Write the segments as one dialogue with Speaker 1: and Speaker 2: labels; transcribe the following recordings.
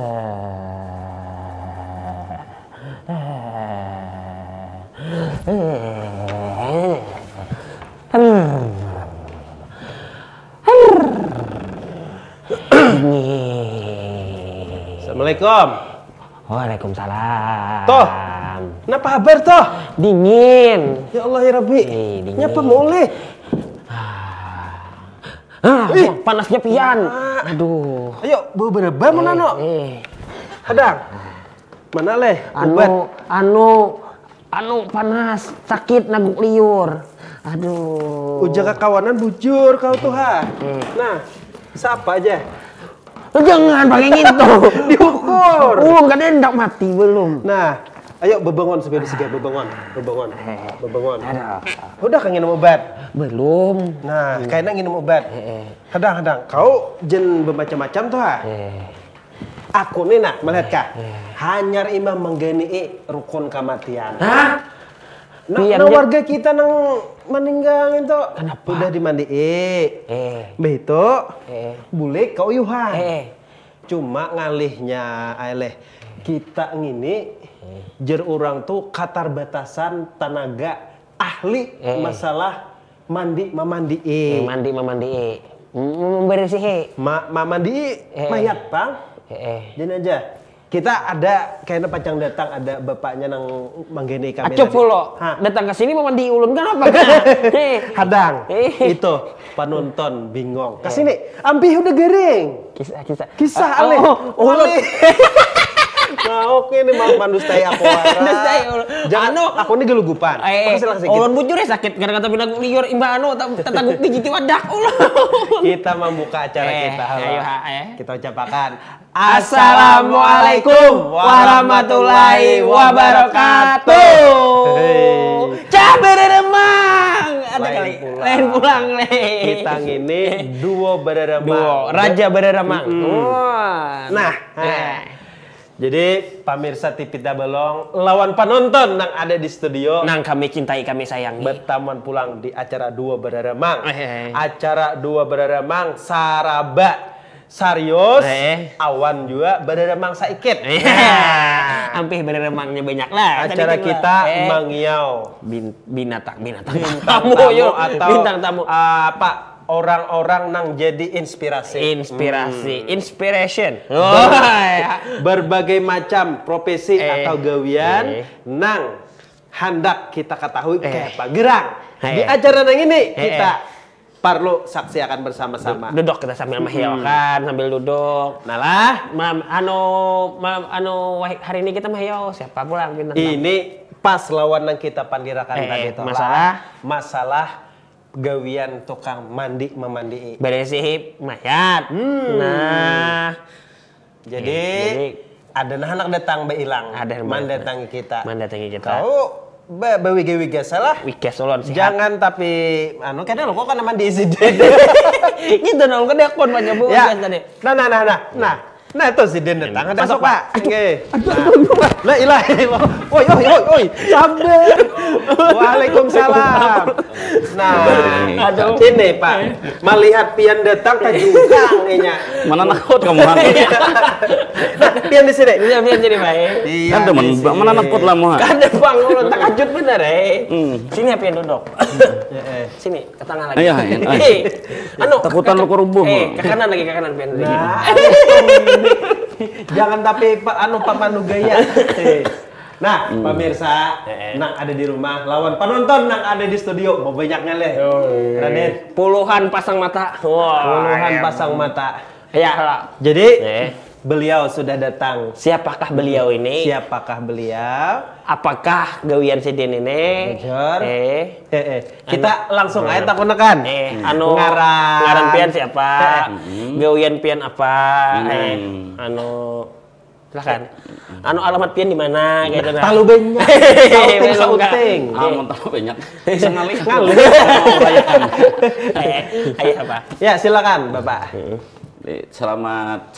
Speaker 1: Assalamualaikum.
Speaker 2: Waalaikumsalam.
Speaker 1: Toh, kenapa kabar toh?
Speaker 2: Dingin.
Speaker 1: Ya Allah ya Rabbi.
Speaker 2: Dingin.
Speaker 1: Nyapa boleh?
Speaker 2: Panasnya pian. Aduh.
Speaker 1: Ayo, beberapa mana no? Hadang. Mana leh?
Speaker 2: Anu panas, sakit naguk liur. Aduh.
Speaker 1: Ujaga kawanan bujur kau tuh ha. Nah, siapa aja?
Speaker 2: Jangan pakai gitu.
Speaker 1: Diukur.
Speaker 2: Kan hendak mati belum.
Speaker 1: Nah, ayo bebengon sebelum sige bebengon. Udah kan nginum obat?
Speaker 2: Belum.
Speaker 1: Nah, kayaknya nginum obat. Hadang. Kau jen bermacam-macam tuh ha. Aku nih nak melihat kah? Hanyar imam menggeni rukun kematian.
Speaker 2: Hah?
Speaker 1: Nah, warga kita nang meninggal itu
Speaker 2: kenapa?
Speaker 1: Udah dimandiin. Begitu. Boleh kau yuhan. Cuma ngalihnya aileh kita ngini jer orang tuh katar batasan tenaga ahli masalah mandi memandiin.
Speaker 2: Mandi membersih.
Speaker 1: Mandi mayat bang. Jadi aja. Kita ada kayaknya pacang datang ada bapaknya nang manggeni kamera.
Speaker 2: Acup lo, datang ke sini mau mandi ulun kan apa?
Speaker 1: Hadang, itu penonton bingung. Kesini, ampih udah garing. Kisah ale. Ulun. Nah, oke nih mandustai aku. Jangan, aku ini gelugupan.
Speaker 2: Ulun bujur ya sakit gara-gara bilang liur imba anu tetanggup digigit wadah ulun.
Speaker 1: Kita membuka acara kita.
Speaker 2: Ayo,
Speaker 1: kita ucapkan
Speaker 2: Assalamualaikum warahmatullahi wabarakatuh. Caber remang. Ada kali. Lain pulang le.
Speaker 1: Kita ngini duo bereremang.
Speaker 2: Raja bereremang.
Speaker 1: Nah. Jadi pemirsa TV Tabalong lawan penonton yang ada di studio
Speaker 2: nang kami cintai kami sayangi
Speaker 1: bertaman pulang di acara dua bereremang. Acara dua bereremang saraba serius awan juga bereremang saikit.
Speaker 2: Hampir bereremangnya banyak lah.
Speaker 1: Acara kita mengiau
Speaker 2: binatang
Speaker 1: tamu atau
Speaker 2: bintang tamu
Speaker 1: apa orang-orang nang jadi inspiration. Berbagai macam profesi atau gawian nang hendak kita ketahui kayak apa gerang. Di acara nang ini kita perlu saksikan bersama-sama.
Speaker 2: Duduk kita sambil mahiyaukan, sambil duduk.
Speaker 1: Nah lah,
Speaker 2: hari ini kita mahiyau siapa pulang bintang tamu?
Speaker 1: Ini pas lawan nang kita pandirakan tadi toh. Masalah gawian tukang mandi memandi
Speaker 2: beresih mayat.
Speaker 1: Nah jadi ada anak datang hilang mendatangi kita kau wiga salah
Speaker 2: wigas ulun sehat
Speaker 1: jangan tapi anu kadang lo kok kan mandi insiden
Speaker 2: gitu dong kan akun banyak bu tadi
Speaker 1: nah itu si Den datang ada masuk pak la ilaha illallah oi sabar waalaikumsalam nah sini pak melihat pian datang tajugang nya
Speaker 3: mana nakut kamu
Speaker 1: nah pian di sini
Speaker 2: pian jadi baik
Speaker 3: kan teman mana nakut lah mau
Speaker 2: kan ada bang ulun takajut bener sini ya pian duduk sini ke tengah lagi
Speaker 3: anu takutan lu kerubuh
Speaker 2: ke kanan pian
Speaker 1: jangan tapi Pamanu gaya. Nah, pemirsa, nang ada di rumah, lawan penonton nang ada di studio, mau banyaknya leh. Raden,
Speaker 2: puluhan pasang mata.
Speaker 1: Puluhan pasang mata.
Speaker 2: Ya lah.
Speaker 1: Jadi beliau sudah datang.
Speaker 2: Siapakah beliau ini? Apakah gawian si Den ini?
Speaker 1: Kita langsung aja tak menekan.
Speaker 2: Ngaran pian siapa? Gawian pian apa? Silakan. Alamat pian di mana?
Speaker 1: Talu banyak. Sauting.
Speaker 3: Talu banyak. Bisa ngalih.
Speaker 2: Ayo apa?
Speaker 1: Ya, silakan, Bapak.
Speaker 3: Selamat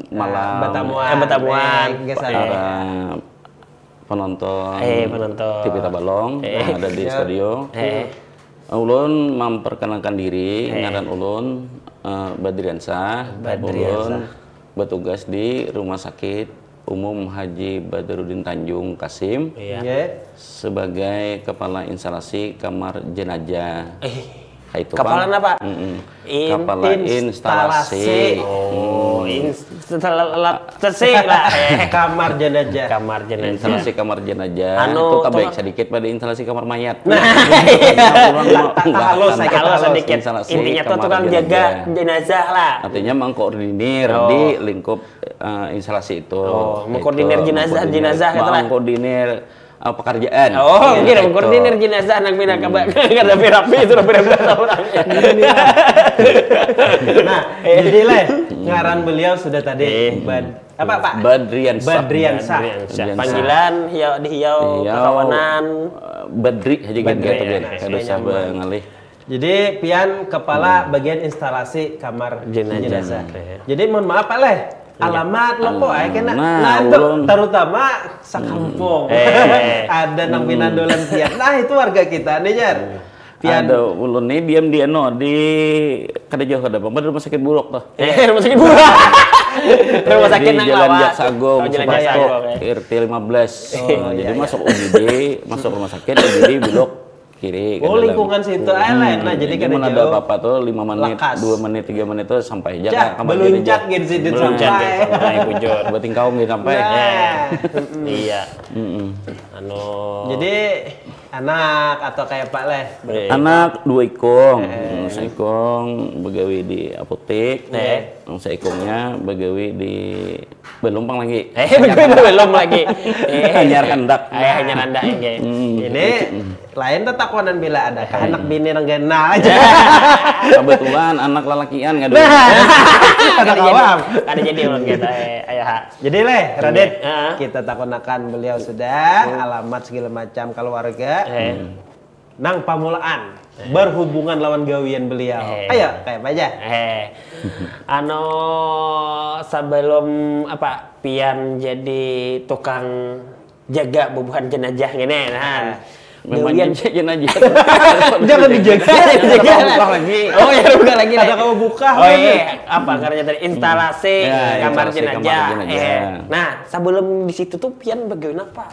Speaker 3: malam.
Speaker 2: Betamuan.
Speaker 3: Para penonton TV Tabalong yang ada di studio. Ulun memperkenalkan diri, ngaran ulun Badriansah. Ulun bertugas di Rumah Sakit Umum Haji Badrudin Tanjung Kasim sebagai kepala instalasi kamar jenazah. Itu
Speaker 2: Kapalan apa?
Speaker 3: Kepala instalasi.
Speaker 2: Oh, instalasi lah.
Speaker 1: Kamar jenazah.
Speaker 2: Kamar jenazah.
Speaker 3: Instalasi kamar jenazah. Itu baik sedikit pada instalasi kamar mayat.
Speaker 2: Nah,
Speaker 1: kalau
Speaker 2: sedikit. Intinya tuh tukang jaga jenazah lah.
Speaker 3: Artinya mengkoordinir di lingkup instalasi itu.
Speaker 2: Oh, mengkoordinir jenazah itu lah.
Speaker 3: Mengkoordinir pekerjaan.
Speaker 2: Oh, kira mengkoordinir jenazah anak minang kabak. Kada rapi itu berapa orang.
Speaker 1: Nah, jadi leh ngaran beliau sudah tadi apa Pak?
Speaker 3: Badriansah.
Speaker 2: Panggilan hiau kekawanan
Speaker 3: Badri aja gitu kada usah ngalih.
Speaker 1: Jadi pian kepala bagian instalasi kamar jenazah. Jadi mohon maaf Pak leh. Alamat lo kok kena terutama sakampung ada nang pinandolan pian. Nah itu warga kita nih Jar.
Speaker 3: Pian ada ulun nih diam di kada jauh kada apa rumah sakit Bulog tuh.
Speaker 2: Rumah sakit Bulog. Rumah sakit nang
Speaker 3: Jalan Jaksagung, RT 15. Jadi masuk UGD, masuk rumah sakit UGD Bulog kiri.
Speaker 1: Oh lingkungan situ lain. Nah jadi kan
Speaker 3: ada apa-apa tuh 5 menit, 2 menit, 3 menit tuh sampai jaga kamar
Speaker 1: beluncak gitu situ sampai
Speaker 2: bujur.
Speaker 3: Beting kaum gitu sampai.
Speaker 2: Iya.
Speaker 3: Jadi
Speaker 1: anak atau kayak Pak leh?
Speaker 3: Anak 2 ikong. Seikong begawi di apotek. Seikongnya begawi di Belumpang lagi.
Speaker 2: Belum lagi.
Speaker 3: Hanyar Kandak.
Speaker 2: Hanyar Kandak
Speaker 1: ini lain tetakonan bila ada anak bini nang gena aja.
Speaker 3: Kebetulan anak lelakian enggak ada.
Speaker 1: Ada kawam.
Speaker 2: Ada jadi orang kita
Speaker 1: Jadi leh Radit kita takonakan beliau sudah alamat segala macam keluarga. Nang pamulaan berhubungan lawan gawian beliau. Ayo kayak apa aja.
Speaker 2: Sebelum pian jadi tukang jaga bubuhan jenazah gini
Speaker 3: memang jenazah.
Speaker 1: Jangan dijaga.
Speaker 3: Buka lagi.
Speaker 2: Oh ya buka lagi.
Speaker 1: Ada kamu buka.
Speaker 2: Oh iya. Karena tadi instalasi kamar jenazah. Nah sebelum di situ tuh pian bagaimana apa?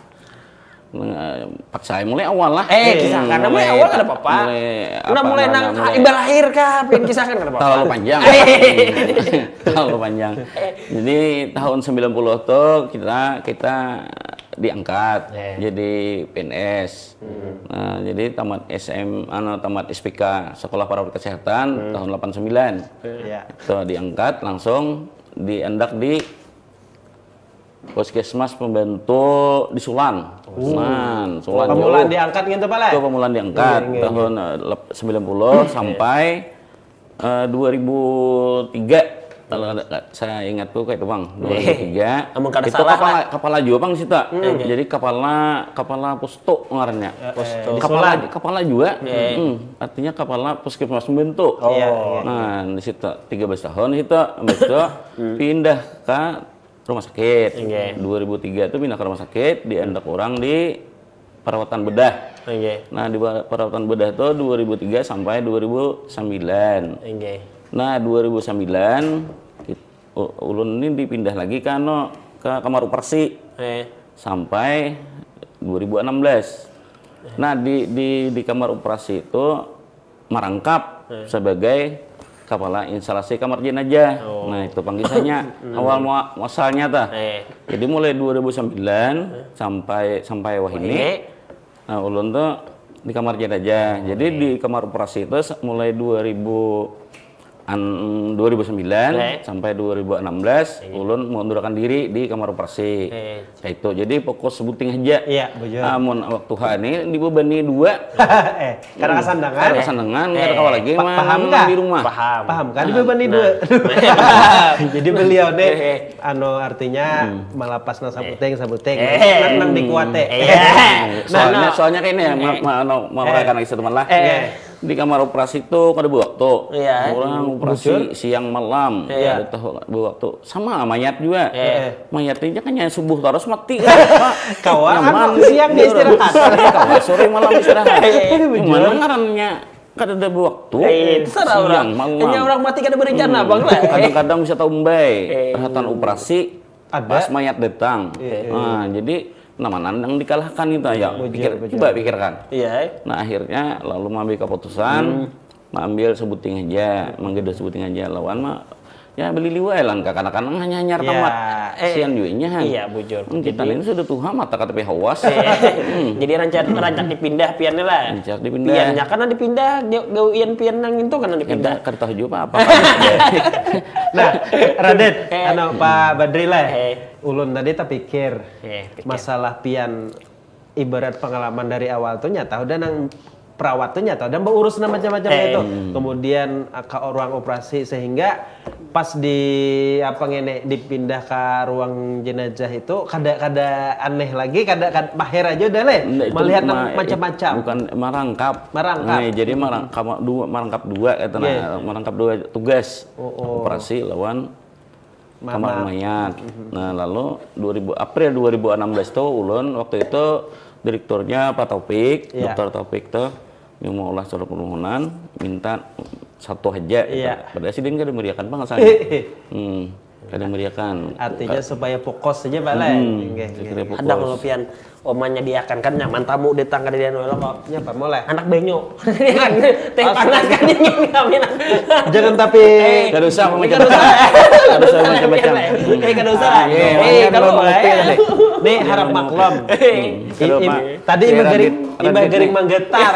Speaker 3: Paksa mulai awal lah.
Speaker 2: Kisahkan mulai awal ada apa-apa. Mulai nang ibadah lahir kah? Pengen kisahkan ada apa-apa.
Speaker 3: Terlalu panjang. Terlalu panjang. Jadi tahun 90 tuh kita diangkat jadi PNS. Nah, jadi tamat tamat SPK Sekolah Perawat Kesehatan tahun 89. Itu diangkat langsung diendak di Puskesmas Pembantu di Sulan. Sulan
Speaker 1: pemulaan diangkat gitu Pak.
Speaker 3: Itu pemulaan diangkat tahun 90 sampai 2003. Kalau saya ingat tuh kayak itu Bang, 2003. Itu kepala juga Bang situ. Jadi kepala posto ngarannya. Kepala juga. Artinya kepala Puskesmas Pembantu. Nah, di situ 13 tahun itu habis itu pindah ke rumah sakit. 2003 itu pindah ke rumah sakit, diendak orang di perawatan bedah. Nah, di perawatan bedah itu 2003 sampai 2009. Nah, 2009 ulun ini dipindah lagi ke kamar operasi sampai 2016. Nah, di kamar operasi itu merangkap sebagai kepala instalasi kamar jenazah. Nah, itu panggilannya awal muasalnya ta. Jadi mulai 2009 sampai wah ini. Nah, ulun tuh di kamar jenazah. Jadi di kamar operasi itu mulai 2009 sampai 2016 ulun mengundurkan diri di kamar operasi. Itu jadi pokok sebuting aja.
Speaker 1: Iya, betul.
Speaker 3: Namun waktu ini dibebani 2.
Speaker 1: Karena kesandangan.
Speaker 3: Enggak ada kawal lagi
Speaker 1: paham kan?
Speaker 3: Di rumah.
Speaker 1: Paham kan dibebani 2. Jadi beliau nih artinya malapas sabuting nang dikuate.
Speaker 3: Soalnya kayak ini ya mau kan lagi teman lah. Di kamar operasi itu kada waktu. Orang operasi siang malam. Ada tahu waktu. Sama mayat juga. Mayatnya kan subuh terus mati.
Speaker 1: Kawan siang dia istirahat.
Speaker 3: Sore malam istirahat. Gimana ngarannya kan ada waktu.
Speaker 2: Terserah orang. Hanya orang mati kada berencana bang lah.
Speaker 3: Kadang-kadang bisa tahu perhatian operasi pas mayat datang. Nah, jadi nama yang dikalahkan itu ya. Coba pikirkan. Nah akhirnya lalu mengambil keputusan, mengambil sebuting aja, menggede sebuting aja lawan mah. Ya beli liwai lah, kadang-kadang hanya tamat sian juinya.
Speaker 2: Iya bujur.
Speaker 3: Kita ini sudah Tuhan mata KTP hawas.
Speaker 2: Jadi rancak dipindah piannya lah.
Speaker 3: Rancak dipindah.
Speaker 2: Piannya karena dipindah, gawian pian yang itu karena dipindah.
Speaker 3: Kada tahu juga apa.
Speaker 1: Nah, Raden, Pak Badri lah. Ulun tadi tak pikir masalah pian ibarat pengalaman dari awal tuh nyata udah nang perawat tuh nyata dan berurus macam-macam itu. Kemudian ke ruang operasi sehingga pas di dipindah ke ruang jenazah itu kada aneh lagi, kada mahir aja udah melihat macam-macam.
Speaker 3: Bukan merangkap. Nah, jadi merangkap dua merangkap dua tugas operasi lawan kamar mayat. Nah, lalu April 2016 tuh ulun waktu itu direkturnya Pak Taufik, Dr. Taufik tuh yang mau olah surat permohonan minta satu aja. Pada sidin kada meriakan bang asalnya. Kada meriakan.
Speaker 1: Artinya supaya fokus saja Pak
Speaker 2: Ada kalau pian omanya diakan kan nyaman tamu datang ke dia noelo kok.
Speaker 1: Nyapa mulai.
Speaker 2: Anak benyo. Teh panas kan ingin kami.
Speaker 1: Jangan tapi
Speaker 3: kada usah macam-macam. Kada usah macam-macam.
Speaker 2: Kada usah.
Speaker 1: Kalau nih harap maklum. Tadi imah gering manggetar.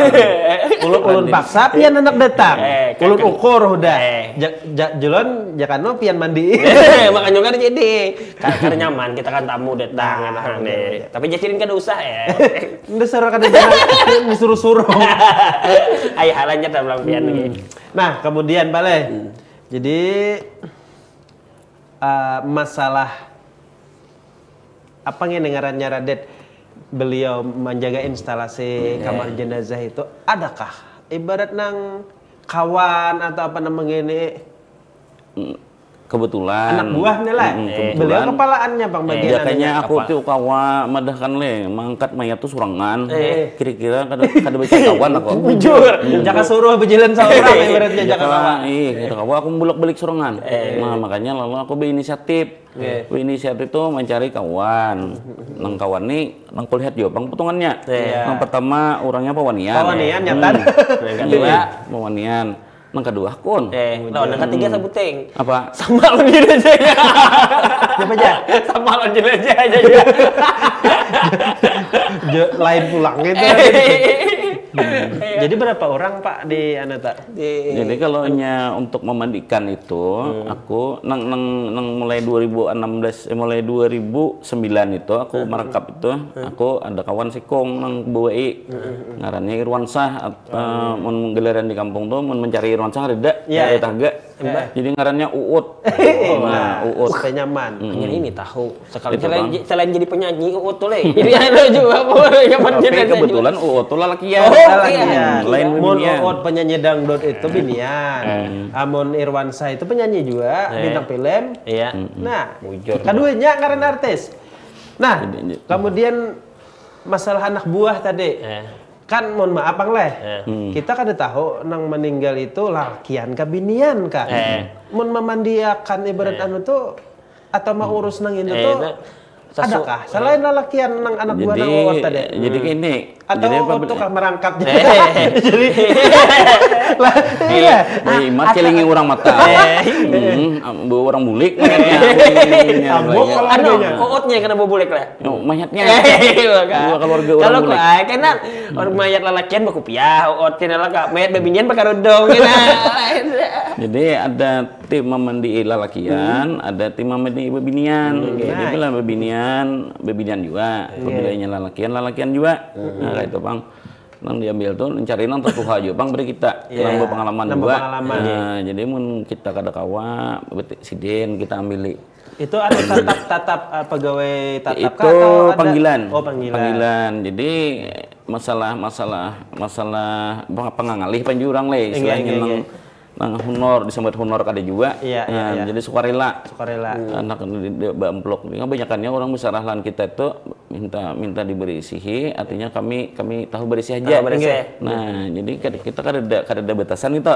Speaker 1: Ulun paksa pian anak datang. Ulun ukur udah. Julon jakano pian mandi.
Speaker 2: Makanya kan jadi karena nyaman kita kan tamu datang tapi jadiin kada usah ya.
Speaker 1: Udah seru kada jangan disuruh-suruh.
Speaker 2: Ay halanya dalam pian
Speaker 1: Nah, kemudian Bale. Jadi masalah apa ngarannya Radet beliau menjaga instalasi kamar jenazah itu adakah ibarat nang kawan atau apa namanya ini
Speaker 3: kebetulan
Speaker 1: anak buahnya lah beliau kepalaannya bang bagian
Speaker 3: kayaknya aku tuh kawa madahkan mangkat mayat tuh surangan kira-kira kada baca kawan aku
Speaker 1: jujur jaka suruh berjalan seorang ibaratnya jaka kawan
Speaker 3: kita kawa aku bolak-balik surangan nah makanya lalu aku berinisiatif itu mencari kawan nang kawan nih nang kulihat juga bang potongannya yang pertama orangnya pawanian
Speaker 1: nyata
Speaker 2: yang kedua
Speaker 3: pawanian nang kedua kun.
Speaker 2: Nang ketiga sebuting.
Speaker 3: Apa?
Speaker 2: Sama lo jenazah.
Speaker 1: Siapa aja?
Speaker 2: Sama lo jenazah aja.
Speaker 1: Lain pulangnya itu. Jadi berapa orang Pak di Anata?
Speaker 3: Jadi kalau untuk memandikan itu aku nang mulai 2016 mulai 2009 itu aku merekap itu aku ada kawan sikong nang BWI ngarannya Irwansah menggelaran di kampung tuh mencari Irwansah reda tangga. Jadi ngarannya Uut.
Speaker 1: Nah, Uut supaya nyaman.
Speaker 2: Ini tahu sekali selain jadi penyanyi Uut tuh jadi ada juga
Speaker 3: kebetulan Uut tuh lalakian.
Speaker 1: Lain Uut penyanyi dangdut itu binian. Amon Irwansyah itu penyanyi juga bintang film. Nah, keduanya ngaran artis. Nah, kemudian masalah anak buah tadi. Kan mohon maaf Bang kita kada tahu nang meninggal itu lakian ka binian ka. Mun memandiakan ibarat anu tuh atau mau urus nang itu tuh adakah selain lalakian nang anak buah nang Uut tadi?
Speaker 3: Jadi gini,
Speaker 1: atau untuk merangkap jadi iya
Speaker 3: mat kelingi orang mata orang bulik
Speaker 2: Uutnya kena bulik lah
Speaker 3: mayatnya
Speaker 2: keluarga orang bulik karena orang mayat lalakian baku piah Uut cenah ka mayat bebinian pakarudong
Speaker 3: jadi ada tim memandi lalakian ada tim memandi bebinian dia bilang bebinian juga pemilihannya lalakian juga nah itu Bang nang diambil tuh mencari nang tertuha aja Bang beri kita nambah pengalaman juga nah jadi mun kita kada kawa sidin kita ambil
Speaker 1: itu ada tatap pegawai tatap
Speaker 3: itu panggilan
Speaker 1: panggilan
Speaker 3: jadi masalah pengangalih panjurang istilahnya nang honor disambut honor kada juga jadi sukarela anak di amplop kebanyakannya orang besar ahlan kita itu minta diberi sihi, artinya kami tahu bersih aja. Nah, jadi kita kada batasan itu.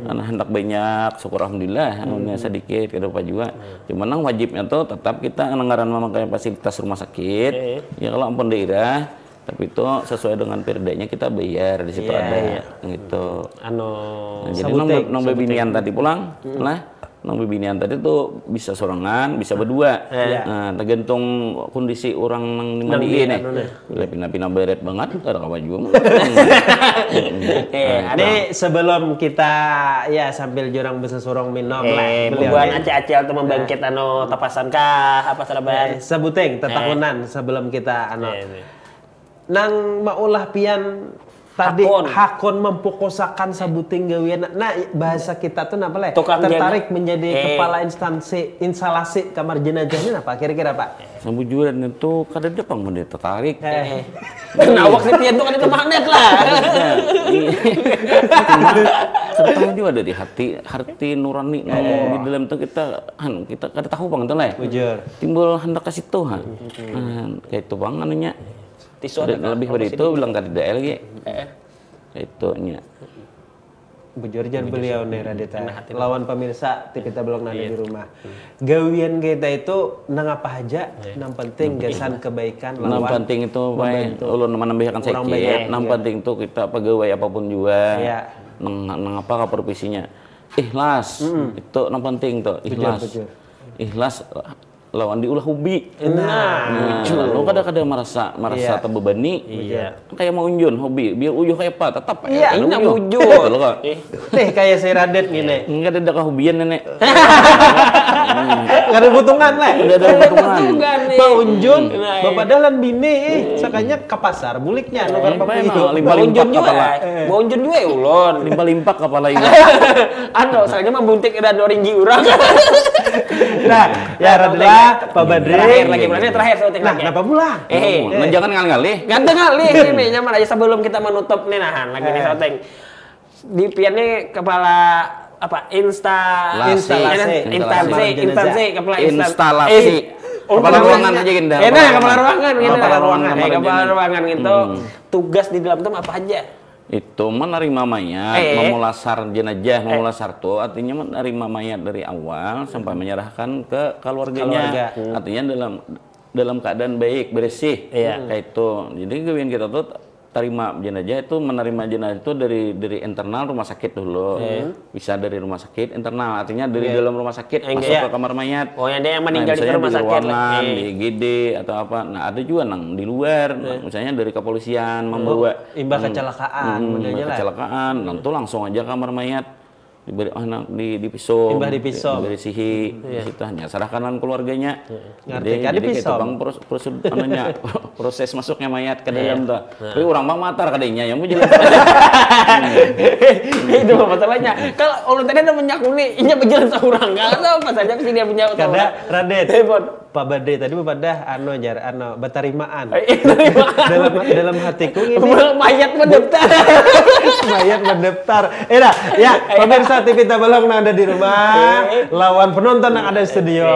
Speaker 3: Hendak banyak, syukur alhamdulillah, sedikit kada apa juga. Cuman nang wajibnya tuh tetap kita anggaran memakai fasilitas rumah sakit. Ya kalau ampun daerah, tapi itu sesuai dengan perdanya kita bayar di situ ada gitu.
Speaker 2: Nah,
Speaker 3: jadi nong bebinian tadi pulang, nong bebinian tadi tuh bisa sorangan, bisa berdua. Nah, tergantung kondisi orang nang mandi nih. Bila pindah-pindah beret banget, ada apa juga.
Speaker 1: Ini sebelum kita sambil jurang besesurong minum lah.
Speaker 2: Bubuan acil-acil tuh membangkit tapasan kah apa saraban?
Speaker 1: Sebuteng tetahunan sebelum kita nang maulah pian tadi hakon mempokosakan sabuting gawian. Nah, bahasa kita tuh napa le? Tertarik menjadi kepala instalasi kamar jenazahnya apa kira-kira Pak?
Speaker 3: Sambujuran itu kada Jepang mun tertarik.
Speaker 2: Nah, awak pian tuh kada magnet lah.
Speaker 3: Tertarik juga dari hati nurani di dalam tuh kita kada tahu bang tuh le. Timbul hendak kasih Tuhan. Kayak itu bang anunya. Lebih dari itu bilang kada ada lagi. Itu nya.
Speaker 1: Bujur jan beliau nih Radita. Lawan pemirsa kita belum nada di rumah. Gawian kita itu nang apa aja, nang penting gasan kebaikan
Speaker 3: lawan. Nang penting itu bae ulun menambahkan sakit. Nang penting itu kita pegawai apapun juga. Nang apa profesinya. Ikhlas. Itu nang penting tuh, ikhlas. Ikhlas lawan diulah hobi. Lalu kadang-kadang merasa terbebani. Kayak mau unjun hobi, biar ujuh kayak apa, tetap
Speaker 2: ini nak ujuh.
Speaker 1: Kayak saya Radet gini.
Speaker 3: Enggak ada kehobian nenek.
Speaker 1: Enggak ada butungan lah.
Speaker 3: Udah ada butungan.
Speaker 1: Pak unjun, bapak dalan bini, sakanya ke pasar buliknya nukar papi.
Speaker 2: Unjun juga. Mau unjun juga ulon.
Speaker 3: Limpa kepala ibu.
Speaker 2: Soalnya membuntik dan ringgi urang.
Speaker 1: Nah, ya Radla Pak Badri
Speaker 2: terakhir
Speaker 1: nah kenapa pulang?
Speaker 3: Jangan ngali.
Speaker 2: Ganteng kali ini nyaman aja sebelum kita menutup nih nahan lagi nih Soteng. Di pian nih kepala apa instalasi kepala ruangan aja gitu. Kepala ruangan gitu. Tugas di dalam tuh apa aja?
Speaker 3: Itu menerima mayat, memulasar jenazah, memulasar tuh artinya menerima mayat dari awal sampai menyerahkan ke keluarganya. Artinya dalam keadaan baik, bersih. Kayak itu. Jadi gawian kita tuh terima jenazah itu menerima jenazah itu dari internal rumah sakit dulu. Bisa dari rumah sakit internal, artinya dari dalam rumah sakit masuk ke kamar mayat.
Speaker 2: Oh, ada yang meninggal di rumah sakit
Speaker 3: di IGD atau apa. Nah, ada juga nang di luar, misalnya dari kepolisian membawa
Speaker 1: imbas kecelakaan,
Speaker 3: nanti langsung aja kamar mayat diberi di pisau, diberi sihi, di situ hanya serahkan keluarganya. Jadi itu bang proses masuknya mayat ke dalam tuh. Tapi orang bang matar kadenya yang mau jelas.
Speaker 2: Itu masalahnya. Kalau orang tadi ada menyakuni, inya berjalan seorang nggak tahu apa saja sih dia punya.
Speaker 1: Karena Radet, Pak Badri tadi bepadah batarimaan. Dalam hatiku ini
Speaker 2: mayat mendaftar.
Speaker 1: Mayat mendaftar. Ya, pemirsa TV Tabalong yang ada di rumah, lawan penonton yang ada di studio.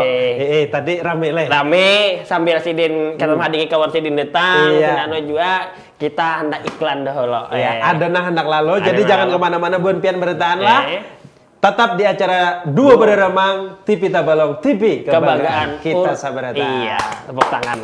Speaker 1: Tadi rame leh.
Speaker 2: Rame sambil sidin kalau hadingi kawan sidin datang, juga kita hendak iklan dahulu.
Speaker 1: Ada hendak lalu, jadi jangan kemana-mana buan pian bertahan lah. Tetap di acara Dua Beremang TV Tabalong TV Kebanggaan kita sabar.
Speaker 2: Iya, tepuk tangan.